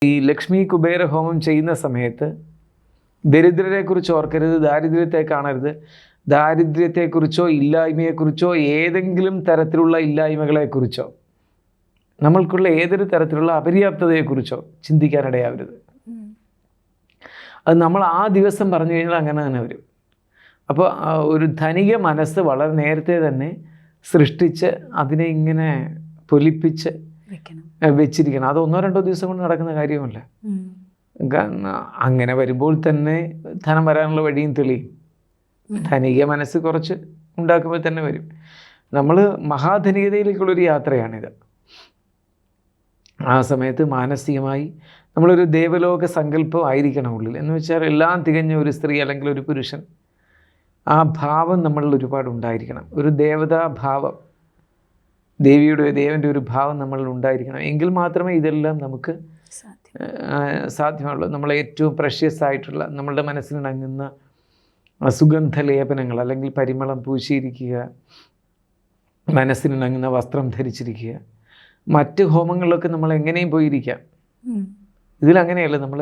ഈ ലക്ഷ്മി കുബേര ഹോമം ചെയ്യുന്ന സമയത്ത് ദരിദ്രരെക്കുറിച്ച് ഓർക്കരുത്, ദാരിദ്ര്യത്തെ കാണരുത്. ദാരിദ്ര്യത്തെക്കുറിച്ചോ ഇല്ലായ്മയെക്കുറിച്ചോ ഏതെങ്കിലും തരത്തിലുള്ള ഇല്ലായ്മകളെക്കുറിച്ചോ നമ്മൾക്കുള്ള ഏതൊരു തരത്തിലുള്ള അപര്യാപ്തതയെക്കുറിച്ചോ ചിന്തിക്കാനിടയാവരുത്. അത് നമ്മൾ ആ ദിവസം പറഞ്ഞു കഴിഞ്ഞാൽ അങ്ങനെ തന്നെ വരും. അപ്പോൾ ഒരു ധനിക മനസ്സ് വളരെ നേരത്തെ തന്നെ സൃഷ്ടിച്ച് അതിനെ ഇങ്ങനെ പൊലിപ്പിച്ച് വെച്ചിരിക്കണം. അത് 1-2 ദിവസം കൊണ്ട് നടക്കുന്ന കാര്യമല്ല. അങ്ങനെ വരുമ്പോൾ തന്നെ ധനം വരാനുള്ള വഴിയും തെളിയും. ധനിക മനസ്സ് കുറച്ച് ഉണ്ടാക്കുമ്പോൾ തന്നെ വരും. നമ്മൾ മഹാധനികതയിലേക്കുള്ളൊരു യാത്രയാണിത്. ആ സമയത്ത് മാനസികമായി നമ്മളൊരു ദേവലോക സങ്കല്പം ആയിരിക്കണം ഉള്ളിൽ. എന്ന് വെച്ചാൽ എല്ലാം തികഞ്ഞ ഒരു സ്ത്രീ അല്ലെങ്കിൽ ഒരു പുരുഷൻ, ആ ഭാവം നമ്മളിൽ ഒരുപാട് ഉണ്ടായിരിക്കണം. ഒരു ദേവതാഭാവം, ദേവൻ്റെ ഒരു ഭാവം നമ്മളിൽ ഉണ്ടായിരിക്കണം. എങ്കിൽ മാത്രമേ ഇതെല്ലാം നമുക്ക് സാധ്യമുള്ളൂ. നമ്മളെ ഏറ്റവും പ്രഷ്യസ് ആയിട്ടുള്ള നമ്മളുടെ മനസ്സിനിണങ്ങുന്ന സുഗന്ധ ലേപനങ്ങൾ അല്ലെങ്കിൽ പരിമളം പൂശിയിരിക്കുക, മനസ്സിനിണങ്ങുന്ന വസ്ത്രം ധരിച്ചിരിക്കുക. മറ്റ് ഹോമങ്ങളിലൊക്കെ നമ്മൾ എങ്ങനെയും പോയിരിക്കാം. ഇതിലങ്ങനെയല്ല. നമ്മൾ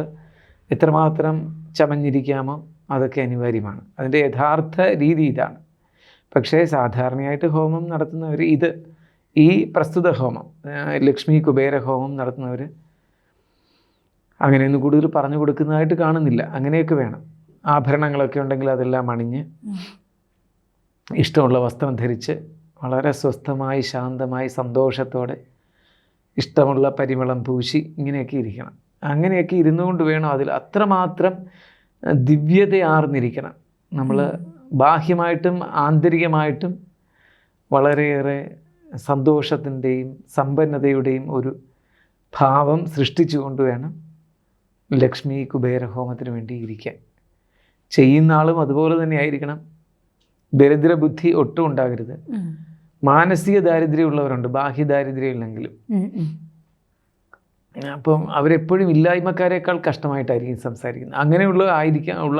എത്രമാത്രം ചമഞ്ഞിരിക്കാമോ അതൊക്കെ അനിവാര്യമാണ്. അതിൻ്റെ യഥാർത്ഥ രീതി ഇതാണ്. പക്ഷേ സാധാരണയായിട്ട് ഹോമം നടത്തുന്നവർ ഈ പ്രസ്തുത ഹോമം, ലക്ഷ്മി കുബേര ഹോമം നടത്തുന്നവർ അങ്ങനെയൊന്നും കൂടുതൽ പറഞ്ഞു കൊടുക്കുന്നതായിട്ട് കാണുന്നില്ല. അങ്ങനെയൊക്കെ വേണം. ആഭരണങ്ങളൊക്കെ ഉണ്ടെങ്കിൽ അതെല്ലാം അണിഞ്ഞ് ഇഷ്ടമുള്ള വസ്ത്രം ധരിച്ച് വളരെ സ്വസ്ഥമായി ശാന്തമായി സന്തോഷത്തോടെ ഇഷ്ടമുള്ള പരിമളം പൂശി ഇങ്ങനെയൊക്കെ ഇരിക്കണം. അങ്ങനെയൊക്കെ ഇരുന്നുകൊണ്ട് വേണം അതിൽ അത്രമാത്രം ദിവ്യതയാർന്നിരിക്കണം. നമ്മൾ ബാഹ്യമായിട്ടും ആന്തരികമായിട്ടും വളരെയേറെ സന്തോഷത്തിൻ്റെയും സമ്പന്നതയുടെയും ഒരു ഭാവം സൃഷ്ടിച്ചുകൊണ്ട് വേണം ലക്ഷ്മി കുബേര ഹോമത്തിന് വേണ്ടി ഇരിക്കാൻ. ചെയ്യുന്ന ആളും അതുപോലെ തന്നെ ആയിരിക്കണം. ദരിദ്രബുദ്ധി ഒട്ടും ഉണ്ടാകരുത്. മാനസിക ദാരിദ്ര്യമുള്ളവരുണ്ട്, ബാഹ്യ ദാരിദ്ര്യം ഇല്ലെങ്കിലും. അപ്പം അവരെപ്പോഴും ഇല്ലായ്മക്കാരേക്കാൾ കഷ്ടമായിട്ടായിരിക്കും സംസാരിക്കുന്നത്. അങ്ങനെയുള്ള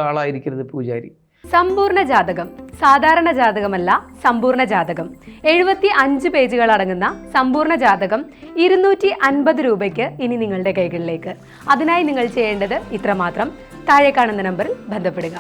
ആളായിരിക്കരുത് പൂജാരി. സമ്പൂർണ്ണ ജാതകം സാധാരണ ജാതകമല്ല, സമ്പൂർണ്ണ ജാതകം. 75 പേജുകൾ അടങ്ങുന്ന സമ്പൂർണ്ണ ജാതകം 250 രൂപയ്ക്ക് ഇനി നിങ്ങളുടെ കൈകളിലേക്ക്. അതിനായി നിങ്ങൾ ചെയ്യേണ്ടത് ഇത്രമാത്രം: താഴെ കാണുന്ന നമ്പറിൽ ബന്ധപ്പെടുക.